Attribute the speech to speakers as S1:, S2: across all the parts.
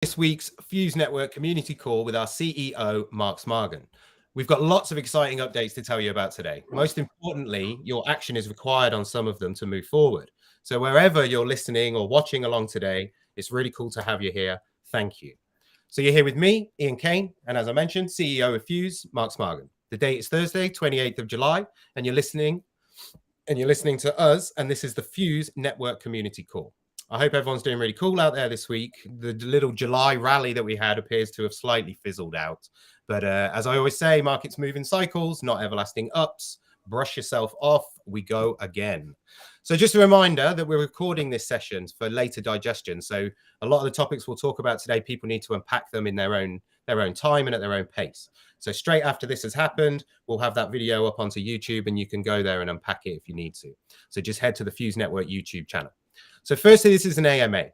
S1: this week's Fuse Network community call with our CEO, Mark Smargon. We've got lots of exciting updates to tell you about today. Most importantly, your action is required on some of them to move forward. So wherever you're listening or watching along today, it's really cool to have you here. Thank you. So you're here with me, Ian Kane, and as I mentioned, CEO of Fuse, Mark Smargon. The date is Thursday, 28th of July, and you're listening to us, and this is the Fuse Network community call. I hope everyone's doing really cool out there this week. The little July rally that we had appears to have slightly fizzled out. But as I always say, markets move in cycles, not everlasting ups. Brush yourself off. We go again. So just a reminder that we're recording this session for later digestion. So a lot of the topics we'll talk about today, people need to unpack them in their own time and at their own pace. So straight after this has happened, we'll have that video up onto YouTube and you can go there and unpack it if you need to. So just head to the Fuse Network YouTube channel. So firstly, this is an AMA.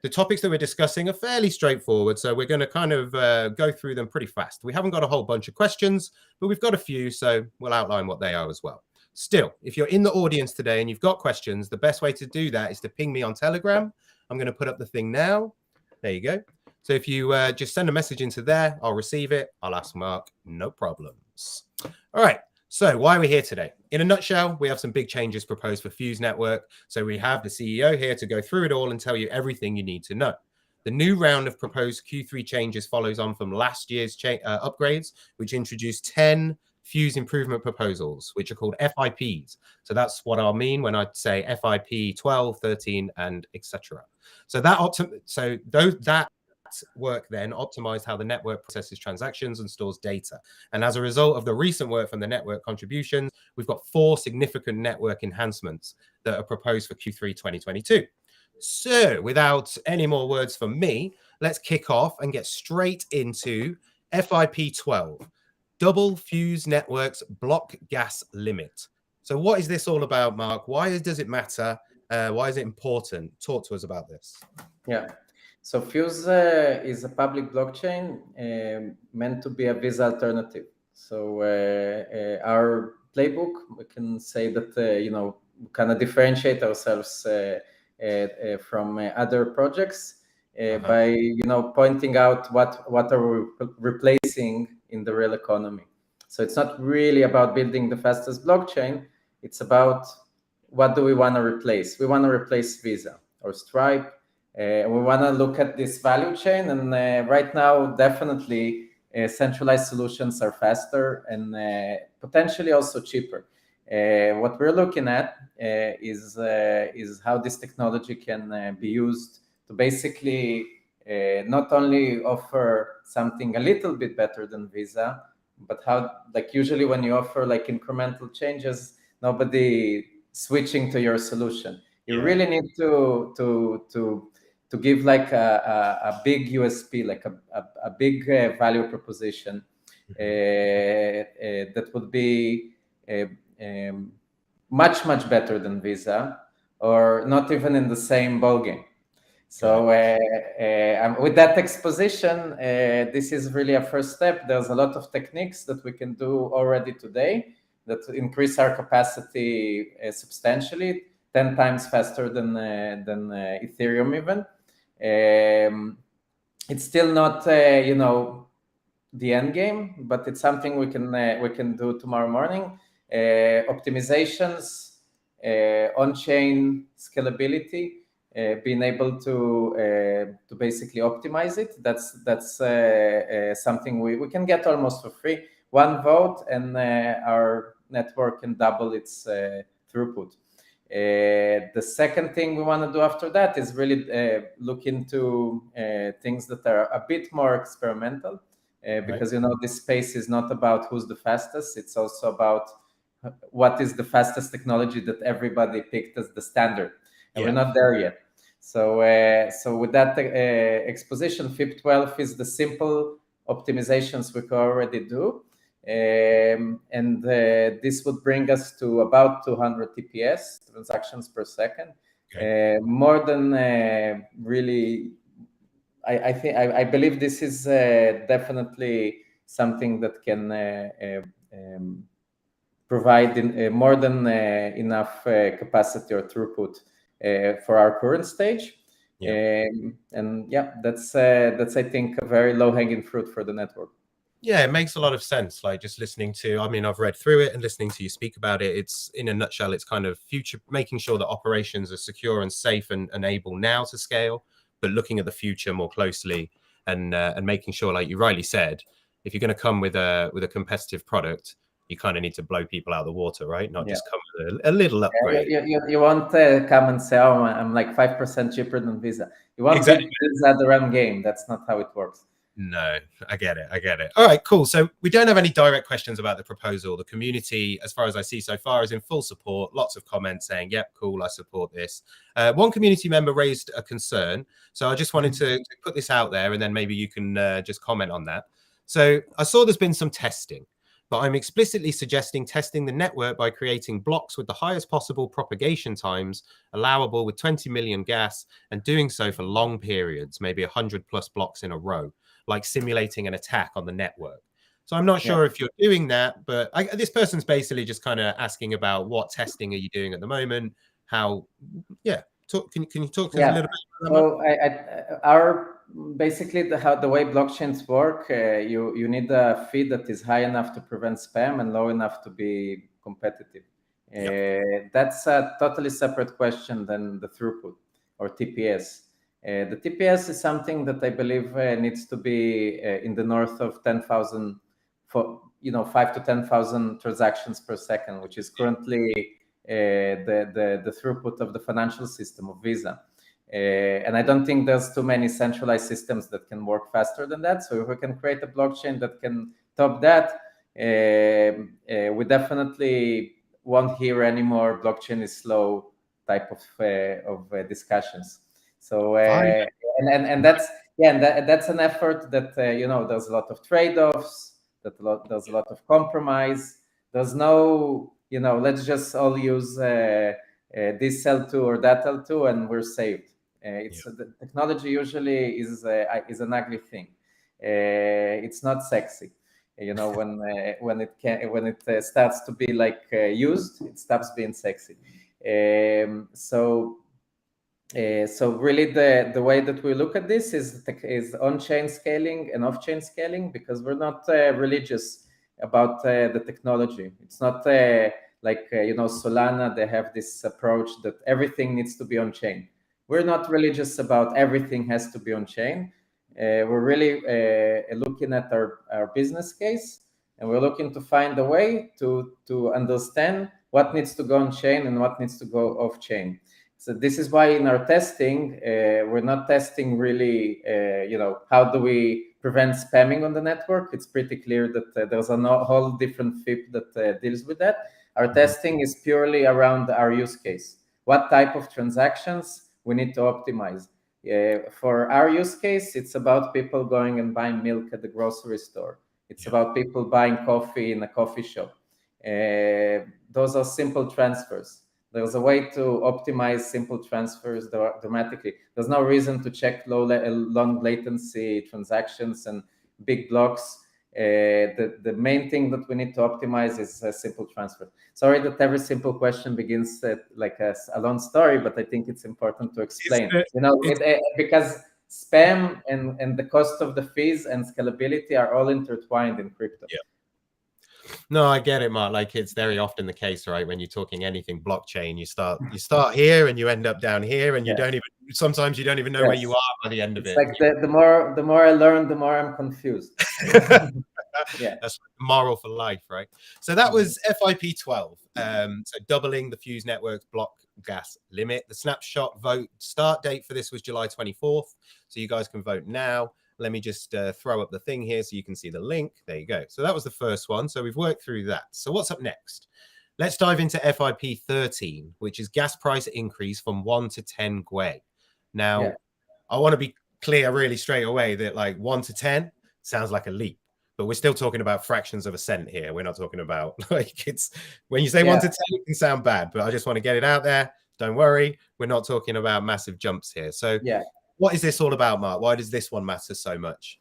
S1: The topics that we're discussing are fairly straightforward, so we're going to kind of go through them pretty fast. We haven't got a whole bunch of questions, but we've got a few, so we'll outline what they are as well. Still, if you're in the audience today and you've got questions, the best way to do that is to ping me on Telegram. I'm going to put up the thing now. There you go. So if you just send a message into there, I'll receive it. I'll ask Mark, no problems. All right. So why are we here today? In a nutshell, we have some big changes proposed for Fuse Network. So we have the CEO here to go through it all and tell you everything you need to know. The new round of proposed Q3 changes follows on from last year's upgrades, which introduced 10 Fuse improvement proposals, which are called FIPs. So that's what I'll mean when I say FIP 12, 13, and etc. So that work then optimized how the network processes transactions and stores data. And as a result of the recent work from the network contributions, we've got 4 significant network enhancements that are proposed for Q3 2022. So without any more words from me, let's kick off and get straight into FIP 12, Double Fuse Network's block gas limit. So what is this all about, Mark? Why does it matter? Why is it important? Talk to us about this.
S2: Yeah. So Fuse is a public blockchain meant to be a Visa alternative. So our playbook, we can say that we kind of differentiate ourselves from other projects by pointing out what are we replacing in the real economy. So it's not really about building the fastest blockchain. It's about what do we want to replace. We want to replace Visa or Stripe. We want to look at this value chain, and right now, definitely centralized solutions are faster and potentially also cheaper. What we're looking at is how this technology can be used to basically not only offer something a little bit better than Visa, but how, like usually when you offer like incremental changes, nobody switching to your solution. You really need to give like a big USP, like a big value proposition that would be much better than Visa, or not even in the same ballgame. So with that exposition, this is really a first step. There's a lot of techniques that we can do already today that increase our capacity substantially, 10 times faster than Ethereum even. It's still not the end game, but it's something we can do tomorrow morning. Optimizations, on-chain scalability, being able to basically optimize it. That's something we can get almost for free. One vote and our network can double its throughput. The second thing we want to do after that is really look into things that are a bit more experimental, because this space is not about who's the fastest. It's also about what is the fastest technology that everybody picked as the standard, and we're not there yet. So with that exposition, FIP12 is the simple optimizations we can already do. And this would bring us to about 200 TPS, transactions per second. More than really, I believe this is definitely something that can provide more than enough capacity or throughput for our current stage. And yeah, that's I think a very low hanging fruit for the network.
S1: Yeah, it makes a lot of sense. Like just listening to, I mean, I've read through it and listening to you speak about it. It's in a nutshell, it's kind of future, making sure that operations are secure and safe and able now to scale, but looking at the future more closely and making sure, like you rightly said, if you're going to come with a competitive product, you kind of need to blow people out of the water, right? Not just come with a little upgrade.
S2: You won't come and say, "Oh, I'm like 5% cheaper than Visa." You won't
S1: Exactly.
S2: beat Visa at the run game. That's not how it works.
S1: No, I get it. I get it. All right, cool. So we don't have any direct questions about the proposal. The community, as far as I see so far, is in full support. Lots of comments saying, yep, cool, I support this. One community member raised a concern. So I just wanted to put this out there and then maybe you can just comment on that. So I saw there's been some testing, but I'm explicitly suggesting testing the network by creating blocks with the highest possible propagation times allowable with 20 million gas and doing so for long periods, maybe 100 plus blocks in a row, like simulating an attack on the network. So I'm not sure if you're doing that, but this person's basically just kind of asking about what testing are you doing at the moment? How, can you talk to us a little bit about that?
S2: So our basically how the way blockchains work, you need a fee that is high enough to prevent spam and low enough to be competitive. That's a totally separate question than the throughput or TPS. The TPS is something that I believe needs to be in the north of 10,000 for 5 to 10,000 transactions per second, which is currently the throughput of the financial system of Visa. And I don't think there's too many centralized systems that can work faster than that. So if we can create a blockchain that can top that, we definitely won't hear any more blockchain is slow type of discussions. So and that's an effort that there's a lot of trade-offs, there's a lot of compromise. There's no let's just all use this L2 or that L2 and we're saved. The technology usually is an ugly thing. It's not sexy. When it starts to be like used, it stops being sexy. So really the way that we look at this is on-chain scaling and off-chain scaling, because we're not religious about the technology. It's not like Solana, they have this approach that everything needs to be on-chain. We're not religious about everything has to be on-chain. We're really looking at our business case, and we're looking to find a way to understand what needs to go on-chain and what needs to go off-chain. So this is why in our testing, we're not testing really, how do we prevent spamming on the network? It's pretty clear that there's a whole different FIP that deals with that. Our testing is purely around our use case. What type of transactions we need to optimize? For our use case, it's about people going and buying milk at the grocery store. It's about people buying coffee in a coffee shop. Those are simple transfers. There's a way to optimize simple transfers dramatically. There's no reason to check long latency transactions and big blocks. The main thing that we need to optimize is a simple transfer. Sorry that every simple question begins like a long story, but I think it's important to explain. Because spam and the cost of the fees and scalability are all intertwined in crypto.
S1: No, I get it, Mark. Like it's very often the case, right? When you're talking anything blockchain, you start here and you end up down here, and sometimes you don't even know where you are by the end of it.
S2: Like the more I learn, the more I'm confused.
S1: That's moral for life, right? So that was FIP 12. So doubling the Fuse Network's block gas limit. The snapshot vote start date for this was July 24th. So you guys can vote now. Let me just throw up the thing here so you can see the link. There you go. So that was the first one. So we've worked through that. So what's up next? Let's dive into FIP 13, which is gas price increase from 1 to 10 gwei. Now, I want to be clear really straight away that like 1 to 10 sounds like a leap, but we're still talking about fractions of a cent here. We're not talking about like it's when you say 1 to 10, it can sound bad, but I just want to get it out there. Don't worry. We're not talking about massive jumps here. So what is this all about, Mark? Why does this one matter so much?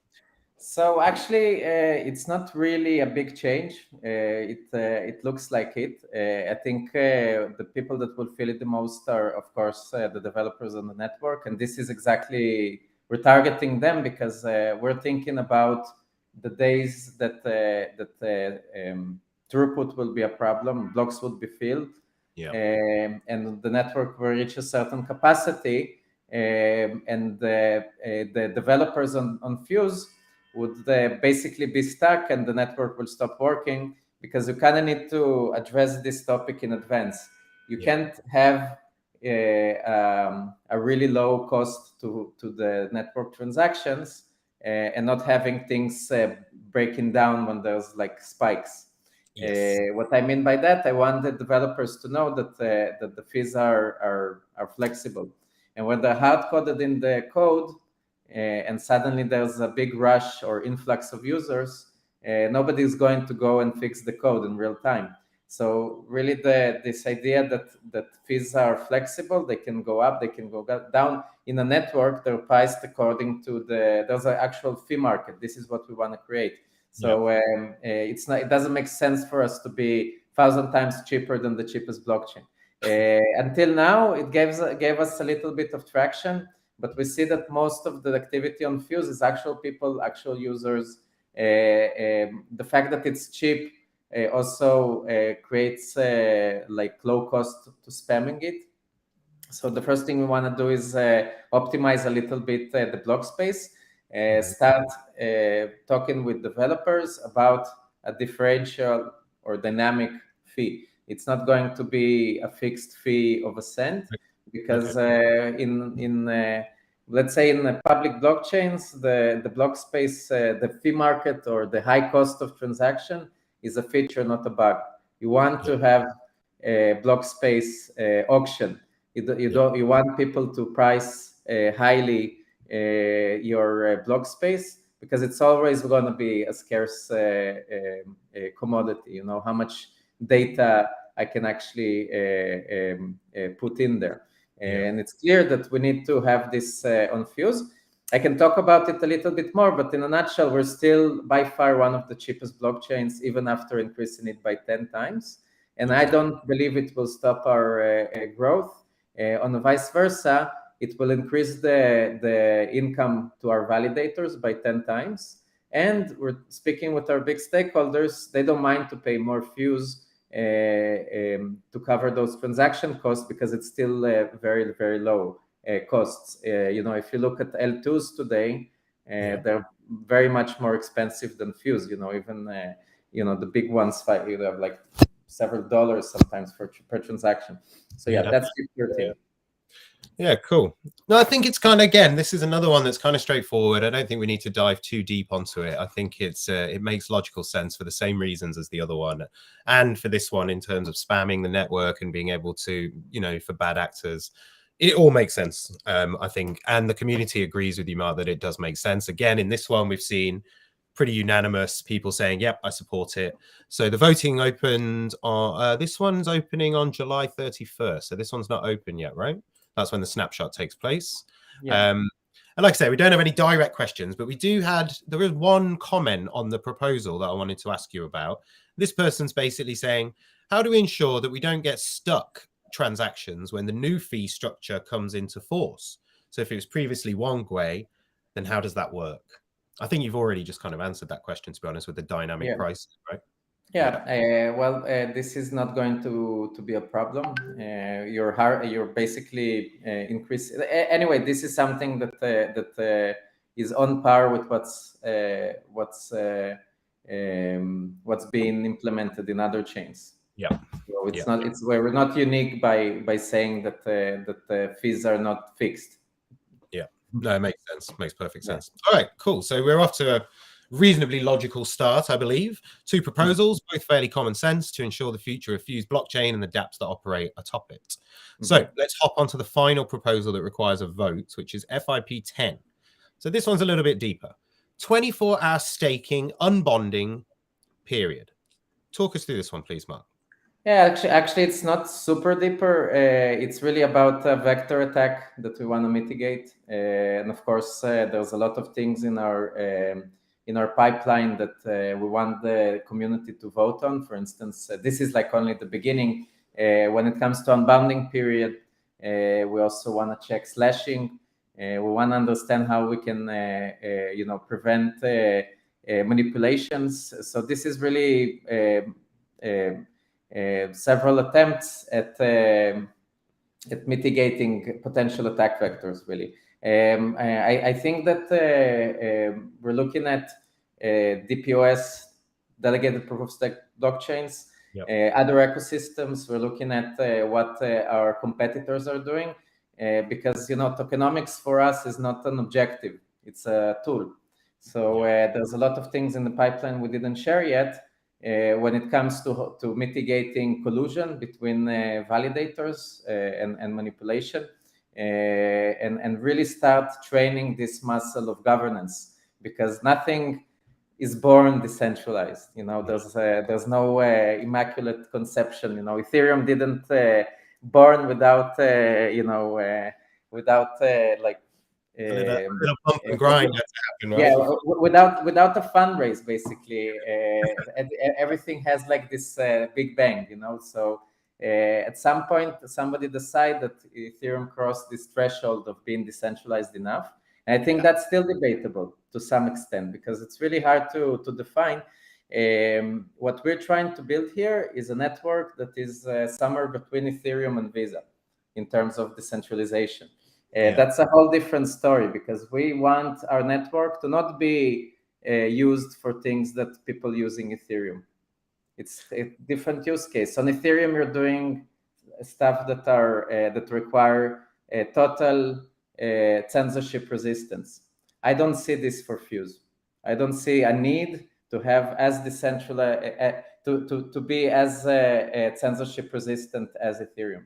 S2: So actually, it's not really a big change. It looks like it. I think the people that will feel it the most are, of course, the developers on the network, and this is exactly we're targeting them because we're thinking about the days that throughput will be a problem, blocks will be filled, and the network will reach a certain capacity, and the developers on Fuse would basically be stuck and the network will stop working, because you kind of need to address this topic in advance. You can't have a really low cost to the network transactions and not having things breaking down when there's like spikes. What I mean by that, I want the developers to know that that the fees are flexible, and when they're hard coded in the code, and suddenly there's a big rush or influx of users, nobody's going to go and fix the code in real time. So really, this idea that fees are flexible, they can go up, they can go down. In a network, they're priced according to there's an actual fee market. This is what we want to create. So it's not. It doesn't make sense for us to be 1,000 times cheaper than the cheapest blockchain. Until now, it gave us a little bit of traction, but we see that most of the activity on Fuse is actual people, actual users. The fact that it's cheap also creates like low cost to spamming it. So the first thing we want to do is optimize a little bit the block space, start talking with developers about a differential or dynamic fee. It's not going to be a fixed fee of a cent, because let's say in the public blockchains, the block space, the fee market or the high cost of transaction is a feature, not a bug. You want to have a block space auction. You want people to price highly your block space, because it's always going to be a scarce commodity. You know how much data I can actually put in there. And it's clear that we need to have this on Fuse. I can talk about it a little bit more, but in a nutshell, we're still by far one of the cheapest blockchains, even after increasing it by 10 times. And I don't believe it will stop our growth. On the vice versa, it will increase the income to our validators by 10 times. And we're speaking with our big stakeholders. They don't mind to pay more Fuse to cover those transaction costs, because it's still very, very low costs. If you look at L2s today, they're very much more expensive than Fuse. Even the big ones, you have like several dollars sometimes per transaction. So that's your thing.
S1: Yeah, cool. No, I think it's kind of, again, this is another one that's kind of straightforward. I don't think we need to dive too deep onto it. I think it makes logical sense for the same reasons as the other one, and for this one in terms of spamming the network and being able to, for bad actors. It all makes sense, I think, and the community agrees with you, Mark, that it does make sense. Again, in this one, we've seen pretty unanimous people saying, yep, I support it. So the voting opened on, this one's opening on July 31st. So this one's not open yet, right? That's when the snapshot takes place. And like I say, we don't have any direct questions, but there is one comment on the proposal that I wanted to ask you about. This person's basically saying, how do we ensure that we don't get stuck transactions when the new fee structure comes into force? So if it was previously one way, then how does that work? I think you've already just kind of answered that question, to be honest, with the dynamic price, right?
S2: This is not going to be a problem. You're basicing increase. Anyway, this is something that is on par with what's being implemented in other chains. So we're not unique by saying that the fees are not fixed.
S1: No, it makes sense. Makes perfect sense. All right, cool. So we're off to a reasonably logical start, I believe. Two proposals, both fairly common sense, to ensure the future of Fuse blockchain and the dApps that operate atop it. So let's hop onto the final proposal that requires a vote, which is FIP 10. So this one's a little bit deeper. 24-hour staking, unbonding, period. Talk us through this one, please, Mark.
S2: Yeah, actually, it's not super deeper. It's really about a vector attack that we want to mitigate. And of course, there's a lot of things in our in our pipeline that we want the community to vote on. For instance, this is like only the beginning. When it comes to unbounding period, we also want to check slashing. We want to understand how we can, prevent manipulations. So this is really several attempts at mitigating potential attack vectors, really. I think that we're looking at DPoS, delegated proof of stake blockchains, other ecosystems. We're looking at what our competitors are doing, because tokenomics for us is not an objective; it's a tool. So there's a lot of things in the pipeline we didn't share yet when it comes to mitigating collusion between validators and manipulation, and really start training this muscle of governance, because nothing is born decentralized. There's no immaculate conception. Ethereum didn't born without like
S1: a little bump and grind had to happen, right?
S2: Yeah, without a fundraise, basically. Everything has like this big bang, so at some point somebody decide that Ethereum crossed this threshold of being decentralized enough, and I think that's still debatable to some extent, because it's really hard to define. What we're trying to build here is a network that is somewhere between Ethereum and Visa in terms of decentralization. That's a whole different story, because we want our network to not be used for things that people using Ethereum. It's a different use case. On Ethereum, you're doing stuff that require a total censorship resistance. I don't see this for Fuse. I don't see a need to have as decentralized to be as censorship resistant as Ethereum.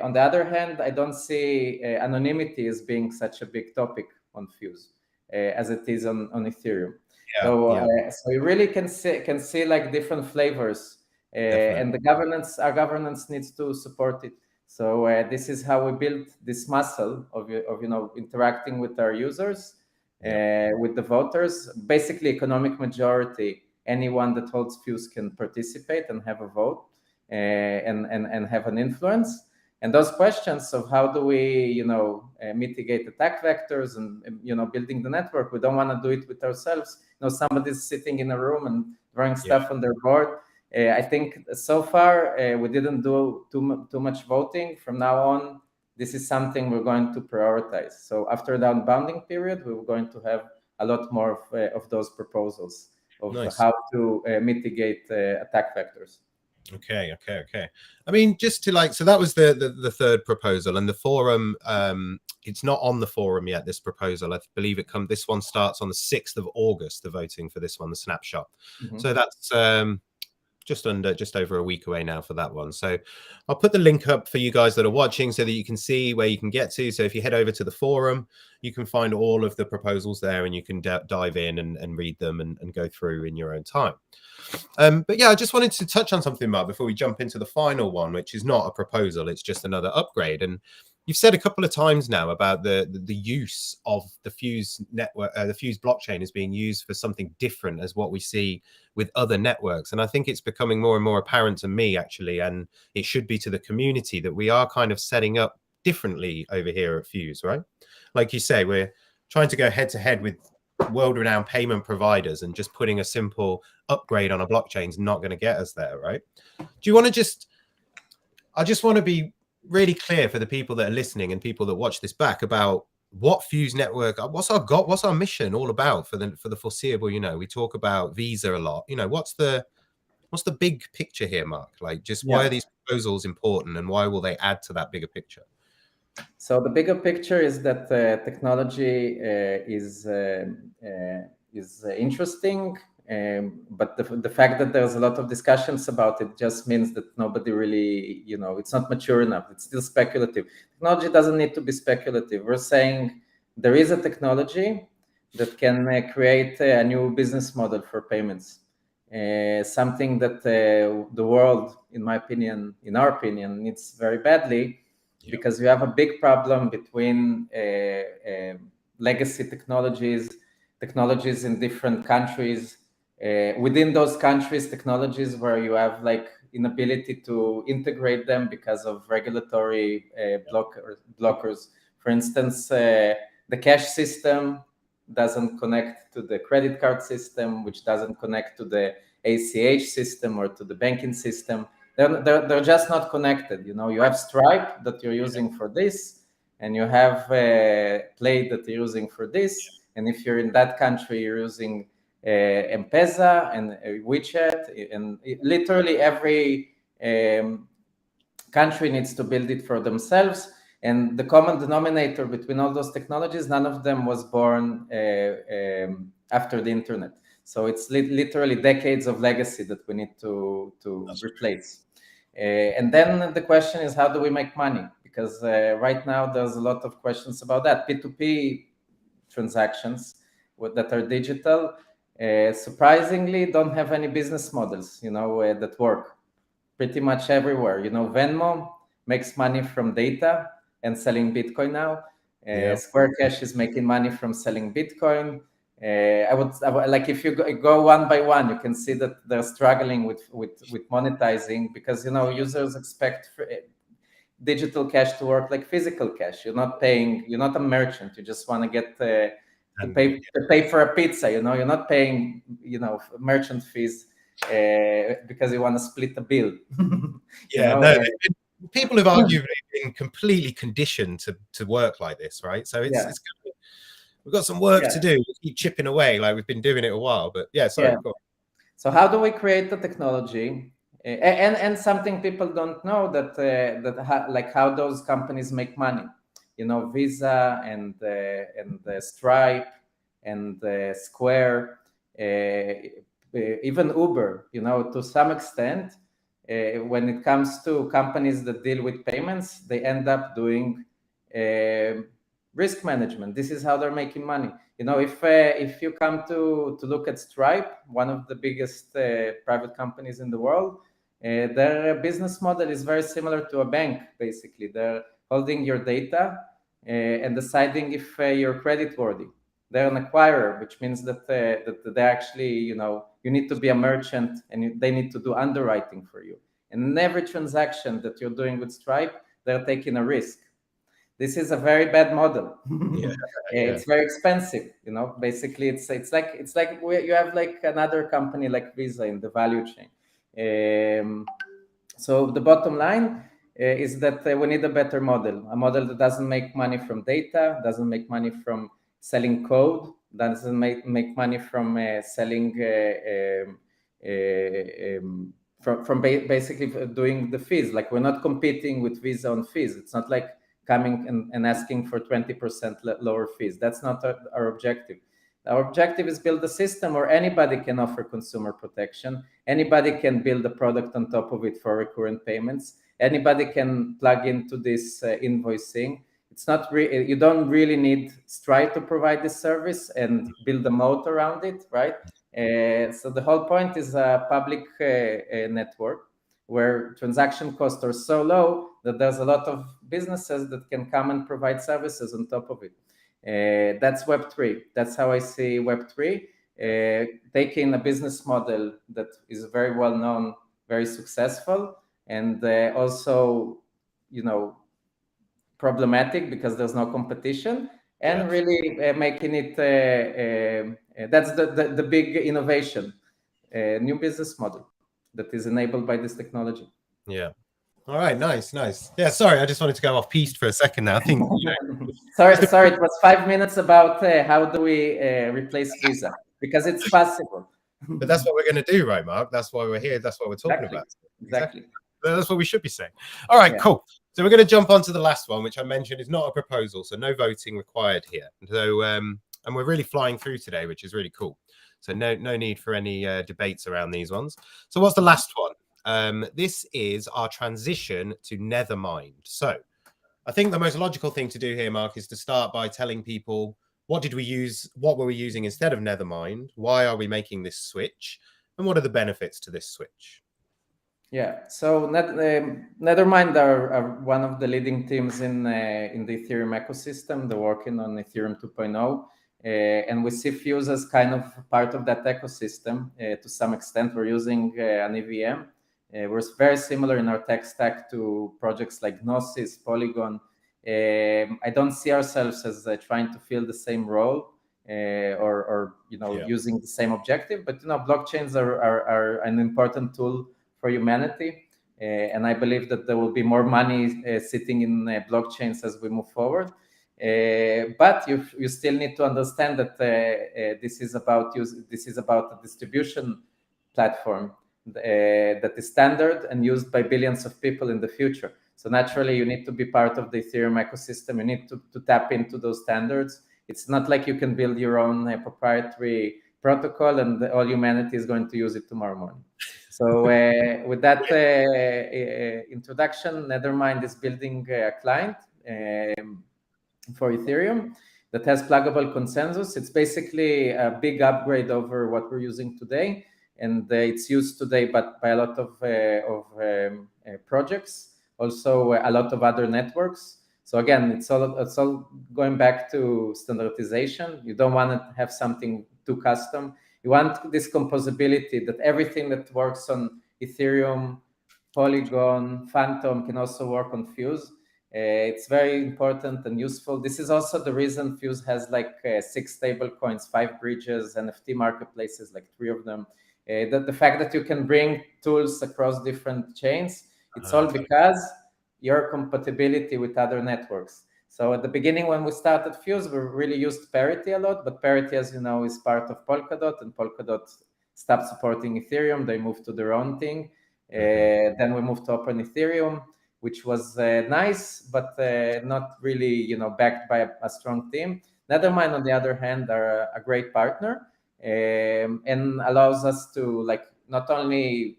S2: On the other hand, I don't see anonymity as being such a big topic on Fuse as it is on Ethereum. So you really can see like different flavors, and our governance needs to support it. So this is how we built this muscle of interacting with our users, with the voters. Basically, economic majority. Anyone that holds Fuse can participate and have a vote, and have an influence. And those questions of how do we, mitigate attack vectors and building the network, we don't want to do it with ourselves. Somebody's sitting in a room and drawing stuff on their board. I think so far we didn't do too much voting. From now on, this is something we're going to prioritize. So after the unbounding period, we're going to have a lot more of those proposals of how to mitigate attack vectors.
S1: Okay. I mean, just to so that was the third proposal, and the forum. It's not on the forum yet, this proposal. I believe this one starts on the 6th of August, the voting for this one, the snapshot. So that's just over a week away now for that one. So I'll put the link up for you guys that are watching so that you can see where you can get to. So if you head over to the forum, you can find all of the proposals there, and you can dive in and read them and go through in your own time. But yeah, I just wanted to touch on something, Mark, before we jump into the final one, which is not a proposal, it's just another upgrade. And you've said a couple of times now about the use of the Fuse network, the Fuse blockchain is being used for something different as what we see with other networks. And I think it's becoming more and more apparent to me, actually, and it should be to the community, that we are kind of setting up differently over here at Fuse, right? Like you say, we're trying to go head to head with world-renowned payment providers, and just putting a simple upgrade on a blockchain is not going to get us there, right? Do you want to I just want to be really clear for the people that are listening and people that watch this back about what Fuse Network, what's our mission all about for the foreseeable. We talk about Visa a lot. What's the big picture here, Mark? Like, just why are these proposals important, and why will they add to that bigger picture?
S2: So the bigger picture is that technology is interesting, but the fact that there's a lot of discussions about it just means that nobody really, it's not mature enough. It's still speculative. Technology doesn't need to be speculative. We're saying there is a technology that can create a new business model for payments, something that the world, in our opinion, needs very badly. Because you have a big problem between legacy technologies technologies in different countries. Within those countries, technologies where you have like inability to integrate them because of regulatory blockers. For instance, the cash system doesn't connect to the credit card system, which doesn't connect to the ACH system or to the banking system. They're just not connected. You know, you have Stripe that you're using for this, and you have Play that you're using for this. And if you're in that country, you're using M-Pesa and WeChat, and literally every country needs to build it for themselves. And the common denominator between all those technologies, none of them was born after the internet. So it's literally decades of legacy that we need to replace. And then the question is, how do we make money? Because right now there's a lot of questions about that. P2P transactions that are digital, surprisingly, don't have any business models, you know, that work pretty much everywhere. You know, Venmo makes money from data and selling Bitcoin now. Square Cash is making money from selling Bitcoin. I would like, if you go one by one, you can see that they're struggling with monetizing, because, you know, users expect digital cash to work like physical cash. You're not paying, you're not a merchant. You just want to get to pay for a pizza. You know, you're not paying, you know, merchant fees because you want to split a bill.
S1: People have arguably been completely conditioned to work like this, right? So it's we've got some work to do. We keep chipping away, like we've been doing it a while. But
S2: so how do we create the technology? And something people don't know, like how those companies make money. You know, Visa and Stripe and Square, even Uber. You know, to some extent, when it comes to companies that deal with payments, they end up doing risk management. This is how they're making money. You know, if you come to look at Stripe, one of the biggest private companies in the world, their business model is very similar to a bank. Basically, they're holding your data and deciding if you're creditworthy. They're an acquirer, which means that they actually, you know, you need to be a merchant and they need to do underwriting for you. And in every transaction that you're doing with Stripe, they're taking a risk. This is a very bad model. It's very expensive. You know, basically, it's like you have like another company like Visa in the value chain. So the bottom line is that we need a better model, a model that doesn't make money from data, doesn't make money from selling code, doesn't make money from selling from basically doing the fees. Like, we're not competing with Visa on fees. It's not like coming and asking for 20% lower fees. That's not our objective. Our objective is build a system where anybody can offer consumer protection. Anybody can build a product on top of it for recurrent payments. Anybody can plug into this invoicing. It's not you don't really need Stripe to provide this service and build a moat around it, right? So the whole point is a public network where transaction costs are so low that there's a lot of businesses that can come and provide services on top of it. That's Web3. That's how I see Web3. Taking a business model that is very well known, very successful, and also, you know, problematic because there's no competition, and really making it. That's the big innovation, new business model that is enabled by this technology.
S1: Yeah. All right. Nice. Yeah. Sorry, I just wanted to go off piste for a second now. I think.
S2: Sorry. It was 5 minutes about how do we replace Visa, because it's possible.
S1: But that's what we're going to do, right, Mark? That's why we're here. That's what we're talking about.
S2: Exactly.
S1: That's what we should be saying. All right. Cool. So we're going to jump on to the last one, which I mentioned is not a proposal, so no voting required here. So and we're really flying through today, which is really cool. So no need for any debates around these ones. So what's the last one? This is our transition to Nethermind. So I think the most logical thing to do here, Mark, is to start by telling people what were we using instead of Nethermind? Why are we making this switch? And what are the benefits to this switch?
S2: Yeah, so Nethermind are one of the leading teams in the Ethereum ecosystem. They're working on Ethereum 2.0. And we see Fuse as kind of part of that ecosystem to some extent. We're using an EVM. We're very similar in our tech stack to projects like Gnosis, Polygon. I don't see ourselves as trying to fill the same role or using the same objective, but blockchains are an important tool for humanity, and I believe that there will be more money sitting in blockchains as we move forward. But you still need to understand that this is about a distribution platform that is standard and used by billions of people in the future. So naturally, you need to be part of the Ethereum ecosystem. You need to tap into those standards. It's not like you can build your own proprietary protocol and all humanity is going to use it tomorrow morning. So with that introduction, Nethermind is building a client for Ethereum that has pluggable consensus. It's basically a big upgrade over what we're using today, and it's used today but by a lot of projects, also a lot of other networks. So again, it's all going back to standardization. You don't want to have something too custom. You want this composability, that everything that works on Ethereum, Polygon, Phantom can also work on Fuse. It's very important and useful. This is also the reason Fuse has like 6 stable coins, 5 bridges, NFT marketplaces, like 3 of them. The fact that you can bring tools across different chains, it's all because your compatibility with other networks. So at the beginning, when we started Fuse, we really used Parity a lot, but Parity, as you know, is part of Polkadot, and Polkadot stopped supporting Ethereum. They moved to their own thing. Then we moved to Open Ethereum, which was nice, but not really, backed by a strong team. Nethermind, on the other hand, are a great partner and allows us to not only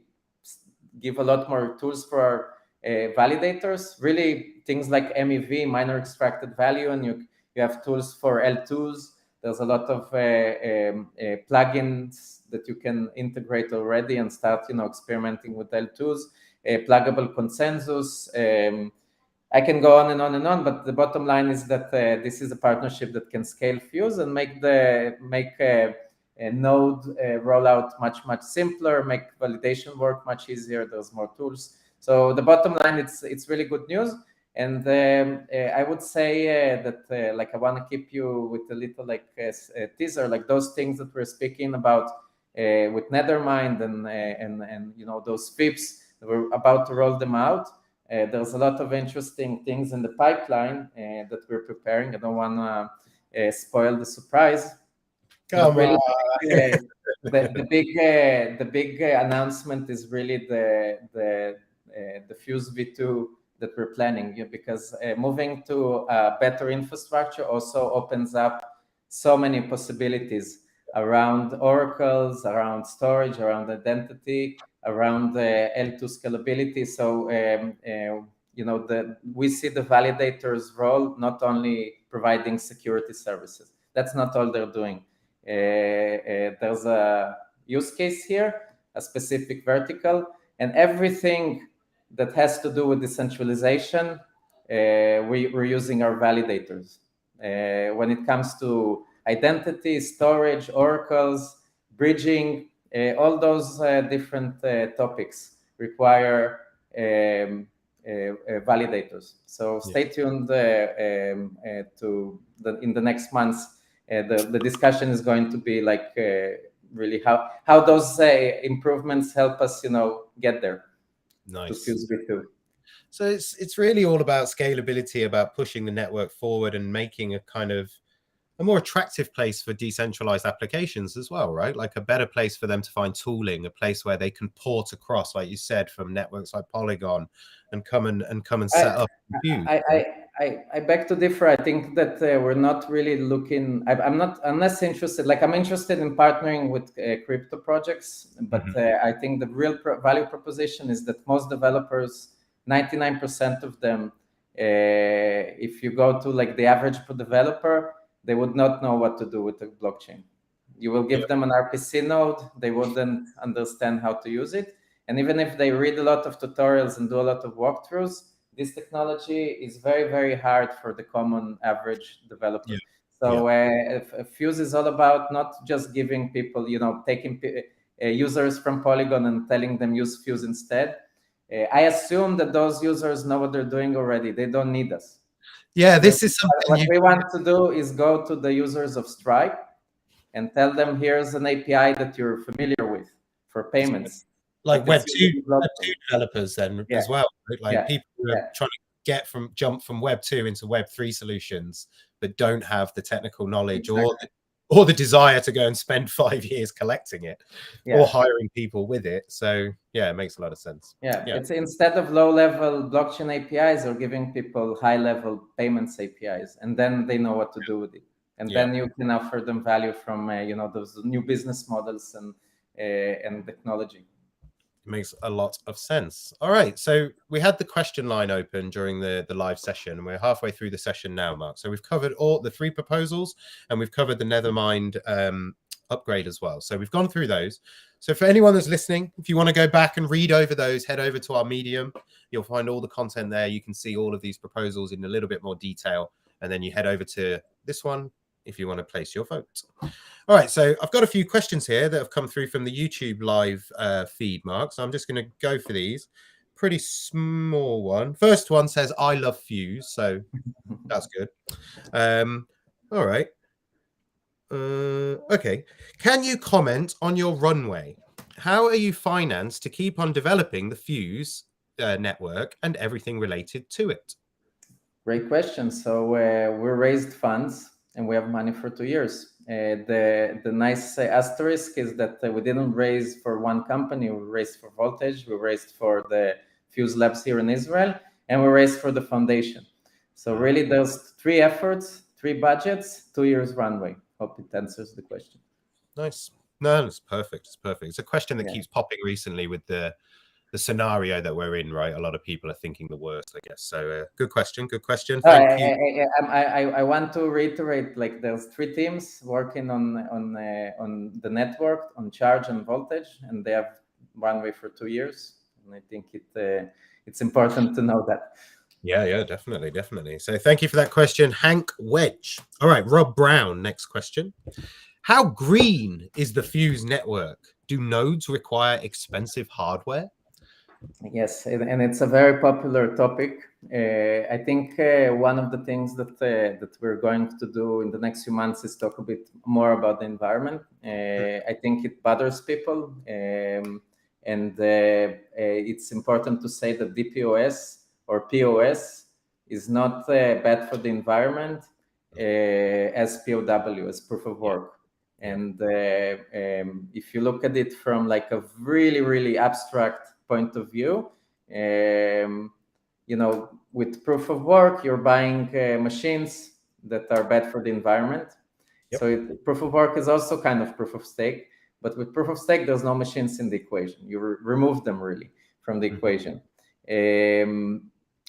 S2: give a lot more tools for our validators, really things like MEV, miner extracted value, and you have tools for L2s. There's a lot of plugins that you can integrate already and start, experimenting with L2s. Pluggable consensus. I can go on and on and on, but the bottom line is that this is a partnership that can scale Fuse and make a node rollout much simpler, make validation work much easier. There's more tools. So the bottom line, it's really good news. And I would say that I want to keep you with a little teaser, like those things that we're speaking about with Nethermind and those FIPS. We're about to roll them out. There's a lot of interesting things in the pipeline that we're preparing. I don't want to spoil the surprise.
S1: Come
S2: really,
S1: on.
S2: the big announcement is really the Fuse V2 that we're planning, because moving to a better infrastructure also opens up so many possibilities around oracles, around storage, around identity, around L2 scalability. So we see the validator's role not only providing security services. That's not all they're doing. There's a use case here, a specific vertical, and everything that has to do with decentralization, we're using our validators. When it comes to identity, storage, oracles, bridging, all those different topics require validators. So stay tuned in the next months. The discussion is going to be really how those improvements help us, get there.
S1: Nice.
S2: To Fuse V2.
S1: So it's really all about scalability, about pushing the network forward and making a kind of a more attractive place for decentralized applications as well, right? Like a better place for them to find tooling, a place where they can port across, like you said, from networks like Polygon and come and set up.
S2: I beg to differ. I think that we're not really looking. I'm less interested. I'm interested in partnering with crypto projects, but I think the real value proposition is that most developers, 99% of them, if you go to the average developer, they would not know what to do with the blockchain. You will give them an RPC node, they wouldn't understand how to use it. And even if they read a lot of tutorials and do a lot of walkthroughs, this technology is very, very hard for the common average developer. So Fuse is all about not just giving people, taking users from Polygon and telling them use Fuse instead. I assume that those users know what they're doing already. They don't need us.
S1: Yeah, this is something
S2: what we want to do is go to the users of Stripe and tell them, here's an API that you're familiar with for payments.
S1: Like Web2 developers then as well, right? Like people who are trying to jump from Web2 into Web3 solutions, but don't have the technical knowledge or the desire to go and spend 5 years collecting it or hiring people with it. So yeah, it makes a lot of sense.
S2: It's instead of low-level blockchain APIs, or giving people high-level payments APIs, and then they know what to do with it. And then you can offer them value from those new business models and technology.
S1: It makes a lot of sense. All right, so we had the question line open during the live session, and we're halfway through the session now, Mark. So we've covered all the 3 proposals, and we've covered the Nethermind upgrade as well. So we've gone through those. So for anyone that's listening, if you want to go back and read over those, head over to our Medium. You'll find all the content there. You can see all of these proposals in a little bit more detail, and then you head over to this one if you want to place your vote. All right, so I've got a few questions here that have come through from the YouTube live feed, Mark. So I'm just going to go for these. Pretty small one. First one says, I love Fuse. So that's good. All right. Okay. Can you comment on your runway? How are you financed to keep on developing the Fuse network and everything related to it?
S2: Great question. So we raised funds and we have money for 2 years. The nice asterisk is that we didn't raise for one company. We raised for Voltage, we raised for the Fuse Labs here in Israel, and we raised for the foundation. So really there's 3 efforts, 3 budgets, 2 years runway. Hope it answers the question.
S1: Nice. No, it's perfect. It's perfect. It's a question that keeps popping recently with the scenario that we're in, right? A lot of people are thinking the worst, I guess. So good question. Good question. Thank you.
S2: I want to reiterate, like there's 3 teams working on the network, on Charge and Voltage, and they have runway for 2 years. And I think it's important to know that.
S1: Yeah, definitely. So thank you for that question, Hank Wedge. All right, Rob Brown, next question. How green is the Fuse network? Do nodes require expensive hardware?
S2: Yes, and it's a very popular topic. I think one of the things that we're going to do in the next few months is talk a bit more about the environment. I think it bothers people, and it's important to say that DPoS or POS is not bad for the environment as POW, as proof of work. And if you look at it from like a really, really abstract point of view, with proof of work, you're buying machines that are bad for the environment. So proof of work is also kind of proof of stake, but with proof of stake, there's no machines in the equation. You remove them really from the equation.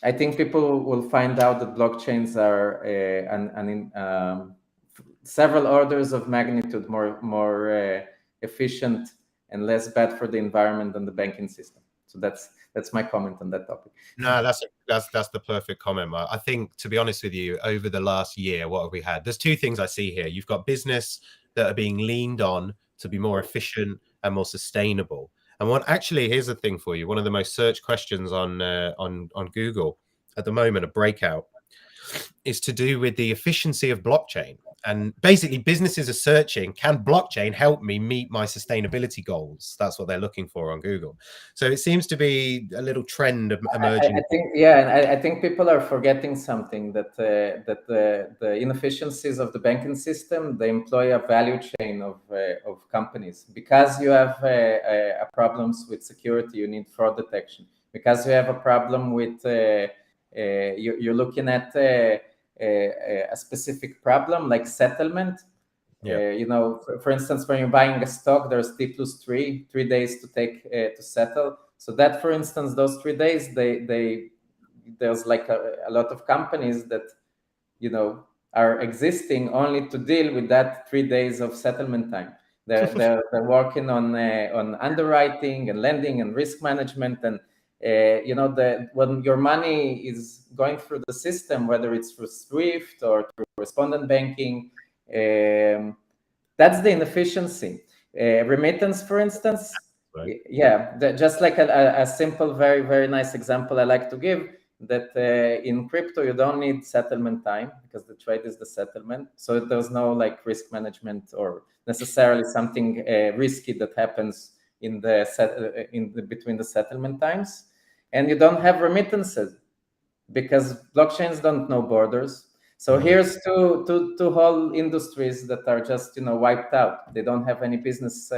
S2: I think people will find out that blockchains are several orders of magnitude more efficient and less bad for the environment than the banking system. So that's my comment on that topic.
S1: No, that's the perfect comment, Mark. I think, to be honest with you, over the last year, what have we had? There's 2 things I see here. You've got business that are being leaned on to be more efficient and more sustainable. And here's the thing for you. One of the most searched questions on Google at the moment, a breakout, is to do with the efficiency of blockchain. And basically businesses are searching, can blockchain help me meet my sustainability goals? That's what they're looking for on Google. So it seems to be a little trend emerging.
S2: I think people are forgetting something, that the inefficiencies of the banking system, they employ a value chain of companies. Because you have problems with security, you need fraud detection. Because you have a problem with, you're looking at a specific problem like settlement. For instance, when you're buying a stock, there's T+3 days to take to settle. So that, for instance, those 3 days, there's like a lot of companies that are existing only to deal with that 3 days of settlement time. They're working on underwriting and lending and risk management, and when your money is going through the system, whether it's through SWIFT or through correspondent banking, That's the inefficiency. Remittance, for instance,
S1: Right.
S2: yeah, just like a simple, very, very nice example I like to give, that in crypto, you don't need settlement time because the trade is the settlement. So there's no like risk management or necessarily something risky that happens in the between the settlement times. And you don't have remittances because blockchains don't know borders. So here's two whole industries that are just wiped out. They don't have any business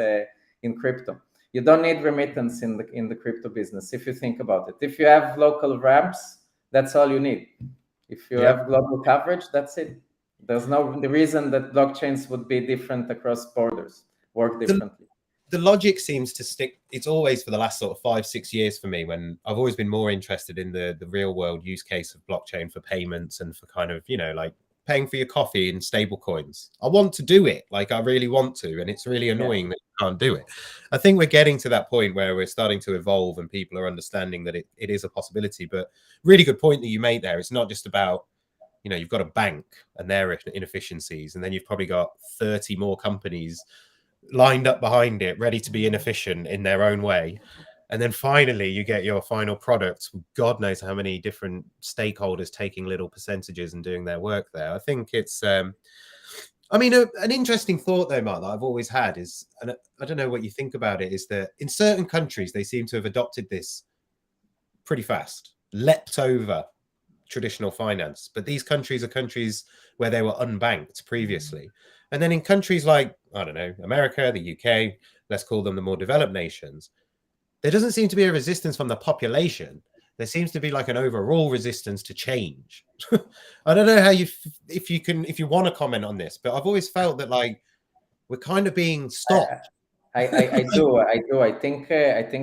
S2: in crypto. You don't need remittance in the crypto business if you think about it. If you have local ramps, that's all you need. If you have global coverage, that's it. There's no the reason that blockchains would be different across borders, work differently.
S1: The logic seems to stick. It's always for the last sort of 5-6 years for me, when I've always been more interested in the real world use case of blockchain for payments and for kind of, like paying for your coffee in stable coins. I want to do it. Like I really want to. And it's really annoying that you can't do it. I think we're getting to that point where we're starting to evolve and people are understanding that it is a possibility. But really good point that you made there. It's not just about, you've got a bank and their inefficiencies, and then you've probably got 30 more companies lined up behind it, ready to be inefficient in their own way. And then finally you get your final product, God knows how many different stakeholders taking little percentages and doing their work there. I think it's an interesting thought though, Mark, that I've always had is, and I don't know what you think about it, is that in certain countries they seem to have adopted this pretty fast, leapt over traditional finance. But these countries are countries where they were unbanked previously. And then in countries like, I don't know, America, the UK, let's call them the more developed nations, there doesn't seem to be a resistance from the population. There seems to be like an overall resistance to change. I don't know how if you want to comment on this, but I've always felt that like we're kind of being stopped.
S2: I do. I think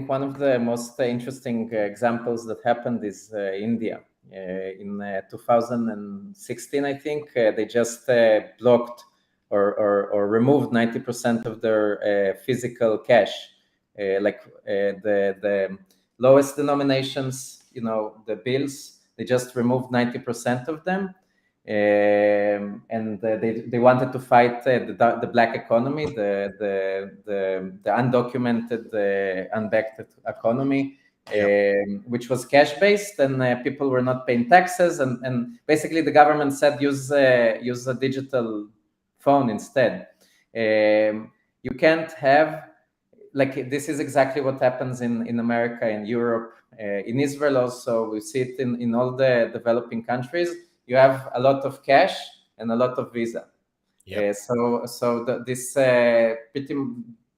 S2: one of the most interesting examples that happened is India. In 2016, I think they just blocked or removed 90% of their physical cash, the lowest denominations, the bills. They just removed 90% of them. And they wanted to fight the black economy, the undocumented, unbacked economy, which was cash based, and people were not paying taxes, and basically the government said use a digital phone instead. You can't have this is exactly what happens in America, in Europe, in Israel also. We see it in all the developing countries. You have a lot of cash and a lot of Visa. This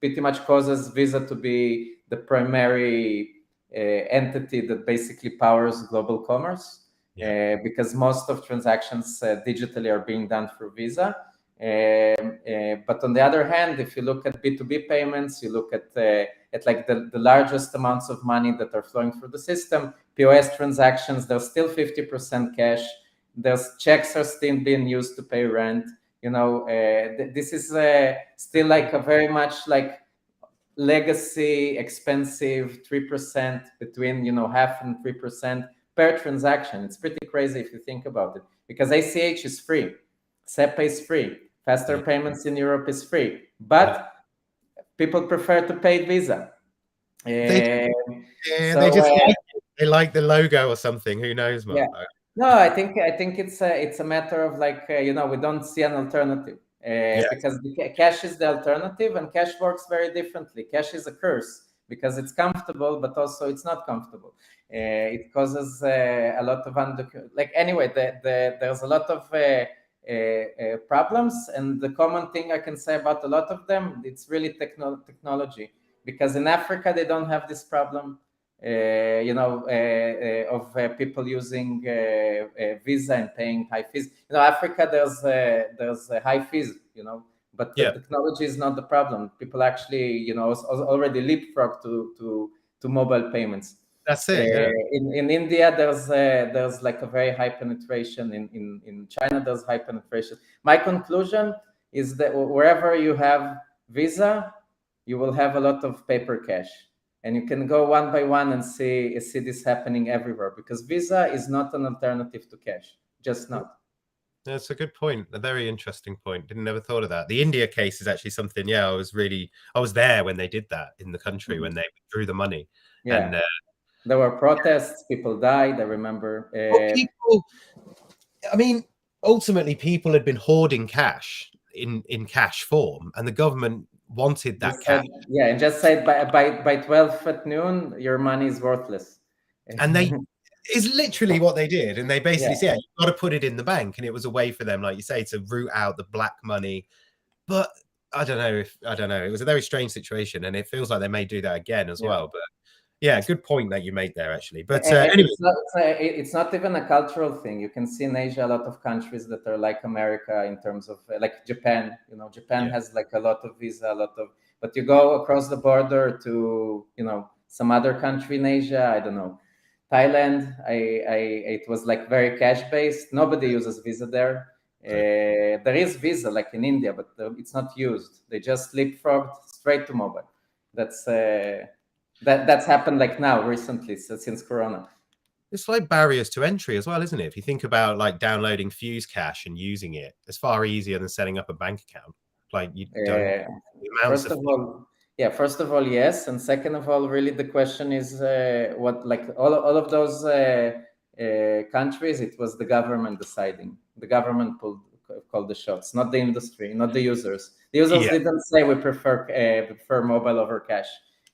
S2: pretty much causes Visa to be the primary entity that basically powers global commerce, because most of transactions digitally are being done through Visa. But on the other hand, if you look at B2B payments, you look at like the largest amounts of money that are flowing through the system, POS transactions, there's still 50% cash. There's checks are still being used to pay rent. This is still like a very much like legacy, expensive 3%, between 0.5% and 3% per transaction. It's pretty crazy if you think about it, because ACH is free, SEPA is free, faster payments in Europe is free, but people prefer to pay Visa.
S1: They like the logo or something. Who knows, Mark?
S2: Yeah. No, I think it's a matter of we don't see an alternative because cash is the alternative, and cash works very differently. Cash is a curse because it's comfortable, but also it's not comfortable. It causes a lot of there's a lot of problems, and the common thing I can say about a lot of them, it's really technology, because in Africa they don't have this problem. Of people using Visa and paying high fees. Africa, there's high fees, but the technology is not the problem. People actually, already leapfrog to mobile payments.
S1: That's it.
S2: In India, there's like a very high penetration. In China, there's high penetration. My conclusion is that wherever you have Visa, you will have a lot of paper cash. And you can go one by one and see this happening everywhere, because Visa is not an alternative to cash, just not.
S1: That's a good point. A very interesting point. Didn't never thought of that. The India case is actually something. Yeah, I was there when they did that in the country when they withdrew the money,
S2: Yeah,
S1: and
S2: there were protests. People died. I remember.
S1: well, people. I mean, ultimately, people had been hoarding cash in cash form, and the government wanted that
S2: Just
S1: cash,
S2: said, yeah, and just said by 12 at noon, your money is worthless.
S1: and they is literally what they did. And they basically
S2: Yeah.
S1: said, you've got to put it in the bank, and it was a way for them, like you say, to root out the black money. But I don't know. It was a very strange situation, and it feels like they may do that again as well. But yeah, good point that you made there, actually. But anyway,
S2: It's not even a cultural thing. You can see in Asia a lot of countries that are like America in terms of like Japan. You know, Japan has like a lot of visa, a lot of. But you go across the border to some other country in Asia. I don't know, Thailand. It was like very cash based. Nobody uses Visa there. There is Visa like in India, but it's not used. They just leapfrogged straight to mobile. That's happened like now recently, so since Corona.
S1: it's like barriers to entry as well, isn't it? If you think about like downloading Fuse Cash and using it, it's far easier than setting up a bank account. Like you don't.
S2: First of all, yes, and second of all, really the question is what like all of those countries, it was the government deciding. The government called the shots, not the industry, not the users. The users didn't say we prefer mobile over cash.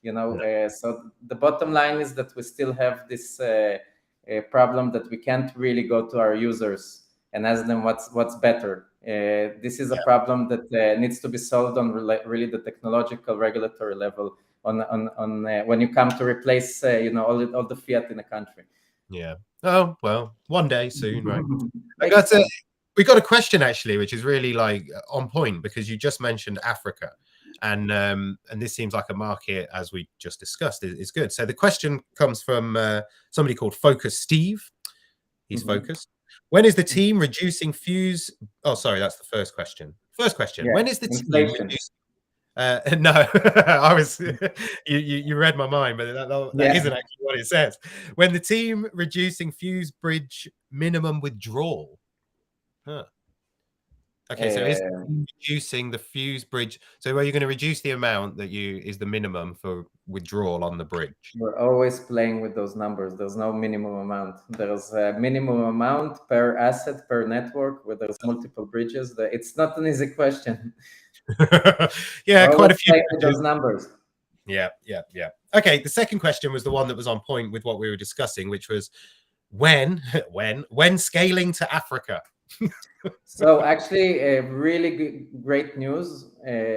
S2: So the bottom line is that we still have this problem that we can't really go to our users and ask them what's better. This is a problem that needs to be solved on really the technological regulatory level on when you come to replace all the fiat in a country.
S1: Yeah. Oh well, one day soon, right? We got a question actually, which is really like on point because you just mentioned Africa, and this seems like a market, as we just discussed, is good. So the question comes from somebody called Focus Steve. He's focused. When is the team reducing Fuse? Oh, sorry, that's the first question. First question: when is the team reducing? No, I was you read my mind, but that isn't actually what it says. When the team reducing Fuse bridge minimum withdrawal. Huh. Okay, so is reducing the Fuse bridge. So are you going to reduce the amount that is the minimum for withdrawal on the bridge?
S2: We're always playing with those numbers. There's no minimum amount. There's a minimum amount per asset, per network, where there's multiple bridges. It's not an easy question.
S1: Yeah, quite a few.
S2: With those numbers.
S1: Yeah. Okay, the second question was the one that was on point with what we were discussing, which was when scaling to Africa.
S2: So actually, really great news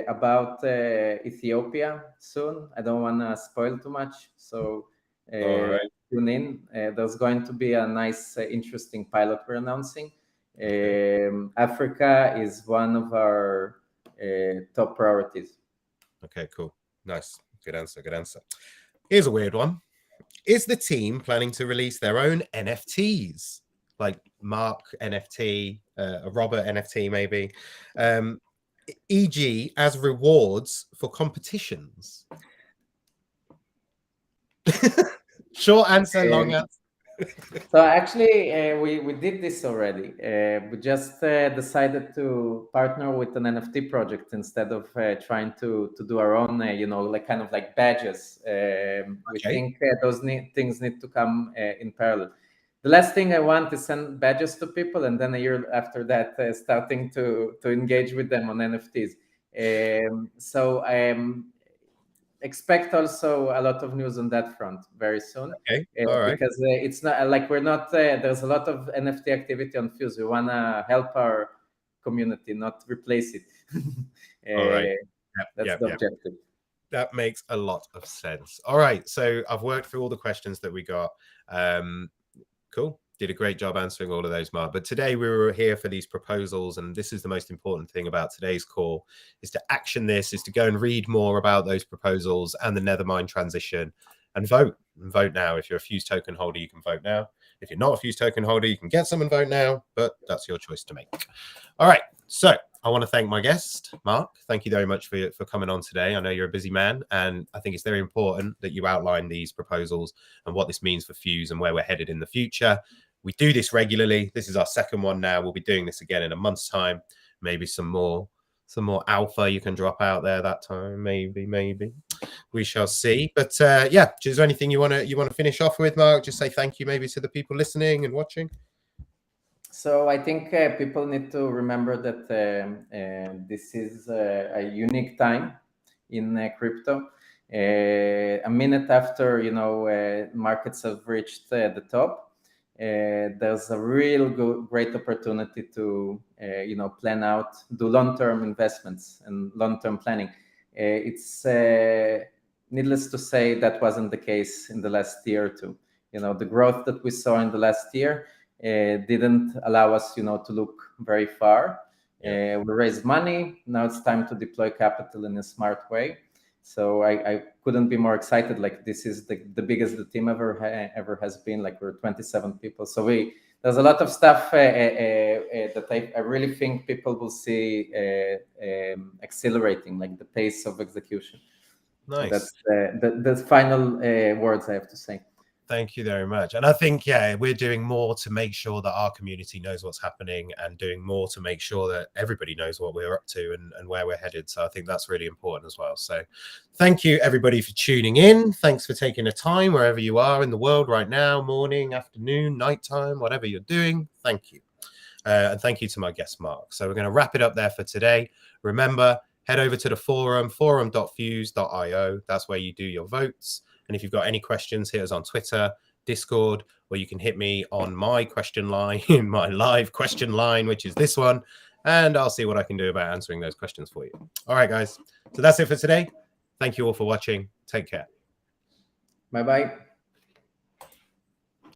S2: about Ethiopia soon. I don't want to spoil too much, so tune in. There's going to be a nice, interesting pilot we're announcing. Africa is one of our top priorities.
S1: Okay, cool. Nice. Good answer. Here's a weird one. Is the team planning to release their own NFTs? Like Mark NFT, a Robert NFT maybe, e.g. as rewards for competitions? Short answer, long answer.
S2: So actually, we did this already. We just decided to partner with an NFT project instead of trying to do our own, like kind of like badges. We think those things need to come in parallel. The last thing I want is send badges to people, and then a year after that, starting to engage with them on NFTs. So expect also a lot of news on that front very soon.
S1: Okay, all right.
S2: Because it's not like we're not there's a lot of NFT activity on Fuse. We want to help our community, not replace it.
S1: All right.
S2: That's the objective.
S1: That makes a lot of sense. All right, so I've worked through all the questions that we got. Cool. Did a great job answering all of those, Mark. But today we were here for these proposals, and this is the most important thing about today's call, is to action this, is to go and read more about those proposals and the Nethermind transition and vote. And vote now. If you're a Fuse token holder, you can vote now. If you're not a Fuse token holder, you can get some and vote now, but that's your choice to make. All right, so I want to thank my guest, Mark. Thank you very much for coming on today. I know you're a busy man, and I think it's very important that you outline these proposals and what this means for Fuse and where we're headed in the future. We do this regularly. This is our second one now. We'll be doing this again in a month's time. Maybe some more alpha you can drop out there that time. Maybe we shall see. But yeah, is there anything you want to finish off with, Mark? Just say thank you maybe to the people listening and watching.
S2: So I think people need to remember that this is a unique time in crypto. A minute after markets have reached the top, there's a real great opportunity to plan out, do long-term investments and long-term planning. It's needless to say that wasn't the case in the last year or two. The growth that we saw in the last year didn't allow us, to look very far. We raised money. Now it's time to deploy capital in a smart way. So I couldn't be more excited. Like, this is the biggest the team ever has been. Like, we're 27 people. So there's a lot of stuff that I really think people will see accelerating, like the pace of execution.
S1: Nice.
S2: So that's the final words I have to say.
S1: Thank you very much. And I think, yeah, we're doing more to make sure that our community knows what's happening, and doing more to make sure that everybody knows what we're up to and where we're headed. So I think that's really important as well. So thank you, everybody, for tuning in. Thanks for taking the time wherever you are in the world right now, morning, afternoon, nighttime, whatever you're doing. Thank you. And thank you to my guest, Mark. So we're going to wrap it up there for today. Remember, head over to the forum.fuse.io. That's where you do your votes. And if you've got any questions, hit us on Twitter, Discord, or you can hit me on my question line, my live question line, which is this one. And I'll see what I can do about answering those questions for you. All right, guys. So that's it for today. Thank you all for watching. Take care.
S2: Bye-bye.